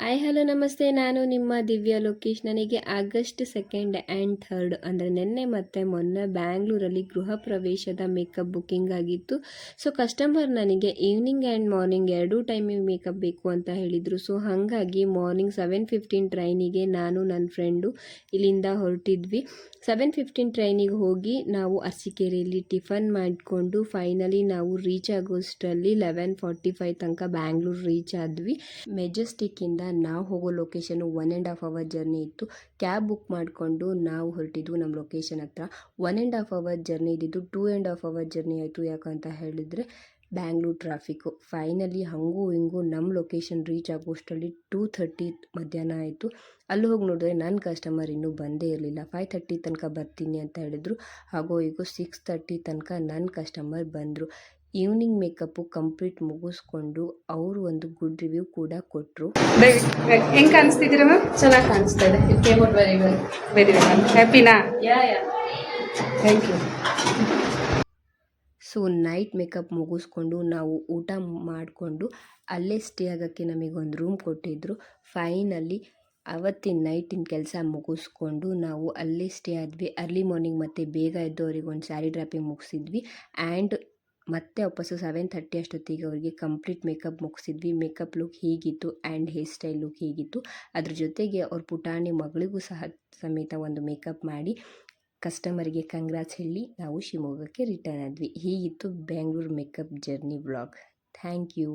Hi hello ನಮಸ್ತೆ. ನಾನು ನಿಮ್ಮ ದಿವ್ಯ ಲೋಕೇಶ್. ನನಗೆ ಆಗಸ್ಟ್ 2 ಆ್ಯಂಡ್ 3 ಅಂದರೆ ನಿನ್ನೆ ಮತ್ತು ಮೊನ್ನೆ ಬ್ಯಾಂಗ್ಳೂರಲ್ಲಿ ಗೃಹ ಪ್ರವೇಶದ ಮೇಕಪ್ ಬುಕ್ಕಿಂಗ್ ಆಗಿತ್ತು. ಸೊ ಕಸ್ಟಮರ್ ನನಗೆ ಈವ್ನಿಂಗ್ ಆ್ಯಂಡ್ ಮಾರ್ನಿಂಗ್ ಎರಡೂ ಟೈಮಿಗೆ ಮೇಕಪ್ ಬೇಕು ಅಂತ ಹೇಳಿದರು. ಸೊ ಹಾಗಾಗಿ ಮಾರ್ನಿಂಗ್ 7:15 ಟ್ರೈನಿಗೆ ನಾನು ನನ್ನ ಫ್ರೆಂಡು ಇಲ್ಲಿಂದ ಹೊರಟಿದ್ವಿ. 7:15 ಟ್ರೈನಿಗೆ ಹೋಗಿ ನಾವು ಅರಸೀಕೆರೆಯಲ್ಲಿ ಟಿಫನ್ ಮಾಡಿಕೊಂಡು ಫೈನಲಿ ನಾವು ರೀಚ್ ಆಗೋಷ್ಟರಲ್ಲಿ 11:45 ತನಕ ಬ್ಯಾಂಗ್ಳೂರು ರೀಚ್ ಆದ್ವಿ. ಮೆಜೆಸ್ಟಿಕ್ಕಿಂದ ನಾವು ಹೋಗೋ ಲೊಕೇಶನು 1.5 ಅವರ್ ಜರ್ನಿ ಇತ್ತು. ಕ್ಯಾಬ್ ಬುಕ್ ಮಾಡಿಕೊಂಡು ನಾವು ಹೊರಟಿದ್ವು ನಮ್ಮ ಲೊಕೇಶನ್ ಹತ್ರ. 1.5 ಅವರ್ ಜರ್ನಿ ಇದ್ದಿದ್ದು 2.5 ಅವರ್ ಜರ್ನಿ ಆಯಿತು. ಯಾಕಂತ ಹೇಳಿದರೆ ಬ್ಯಾಂಗ್ಳೂರು ಟ್ರಾಫಿಕ್ಕು. ಫೈನಲಿ ಹಾಗೂ ಹಿಂಗೂ ನಮ್ಮ ಲೊಕೇಶನ್ ರೀಚ್ ಆಗೋಷ್ಟರಲ್ಲಿ 2:30 ಮಧ್ಯಾಹ್ನ ಆಯಿತು. ಅಲ್ಲಿ ಹೋಗಿ ನೋಡಿದ್ರೆ ನನ್ನ ಕಸ್ಟಮರ್ ಇನ್ನೂ ಬಂದೇ ಇರಲಿಲ್ಲ. 5:30 ತನಕ ಬರ್ತೀನಿ ಅಂತ ಹೇಳಿದ್ರು. ಹಾಗೂ ಈಗ 6:30 ತನಕ ನನ್ನ ಕಸ್ಟಮರ್ ಬಂದರು. ಈವ್ನಿಂಗ್ ಮೇಕಪ್ಪು ಕಂಪ್ಲೀಟ್ ಮುಗಿಸ್ಕೊಂಡು ಅವರು ಒಂದು ಗುಡ್ ರಿವ್ಯೂ ಕೂಡ ಕೊಟ್ಟರು. ಹೆಂಗೆ ಕಾಣಿಸ್ತಿದ್ದೀರಾ ಮ್ಯಾಮ್? ಚೆನ್ನಾಗಿ ಕಾಣಿಸ್ತಾ ಇದೆ. It came out very well. Very well. ಹ್ಯಾಪಿನಾ? Yeah thank you. So night makeup ಮುಗಿಸ್ಕೊಂಡು ನಾವು ಊಟ ಮಾಡಿಕೊಂಡು ಅಲ್ಲೇ ಸ್ಟೇ ಆಗೋಕ್ಕೆ ನಮಗೊಂದು ರೂಮ್ ಕೊಟ್ಟಿದ್ದರು. ಫೈನಲಿ ಅವತ್ತಿನ ನೈಟಿನ ಕೆಲಸ ಮುಗಿಸ್ಕೊಂಡು ನಾವು ಅಲ್ಲೇ ಸ್ಟೇ ಆದ್ವಿ. ಅರ್ಲಿ ಮಾರ್ನಿಂಗ್ ಮತ್ತು ಬೇಗ ಎದ್ದು ಅವ್ರಿಗೆ ಒಂದು ಸ್ಯಾರಿ ಡ್ರಾಪಿಂಗ್ ಮುಗಿಸಿದ್ವಿ. ಆ್ಯಂಡ್ ಮತ್ತೆ ವಾಪಸ್ಸು 7:30 ಅಷ್ಟೊತ್ತಿಗೆ ಅವರಿಗೆ ಕಂಪ್ಲೀಟ್ ಮೇಕಪ್ ಮುಗಿಸಿದ್ವಿ. ಮೇಕಪ್ ಲುಕ್ ಹೀಗಿತ್ತು ಆ್ಯಂಡ್ ಹೇರ್ ಸ್ಟೈಲ್ ಲುಕ್ ಹೀಗಿತ್ತು. ಅದ್ರ ಜೊತೆಗೆ ಅವ್ರ ಪುಟಾಣಿ ಮಗಳಿಗೂ ಸಮೇತ ಒಂದು ಮೇಕಪ್ ಮಾಡಿ ಕಸ್ಟಮರಿಗೆ ಕಂಗ್ರಾಟ್ಸ್ ಹೇಳಿ ನಾವು ಶಿವಮೊಗ್ಗಕ್ಕೆ ರಿಟರ್ನ್ ಆದ್ವಿ. ಹೀಗಿತ್ತು Bangalore makeup journey vlog. Thank you.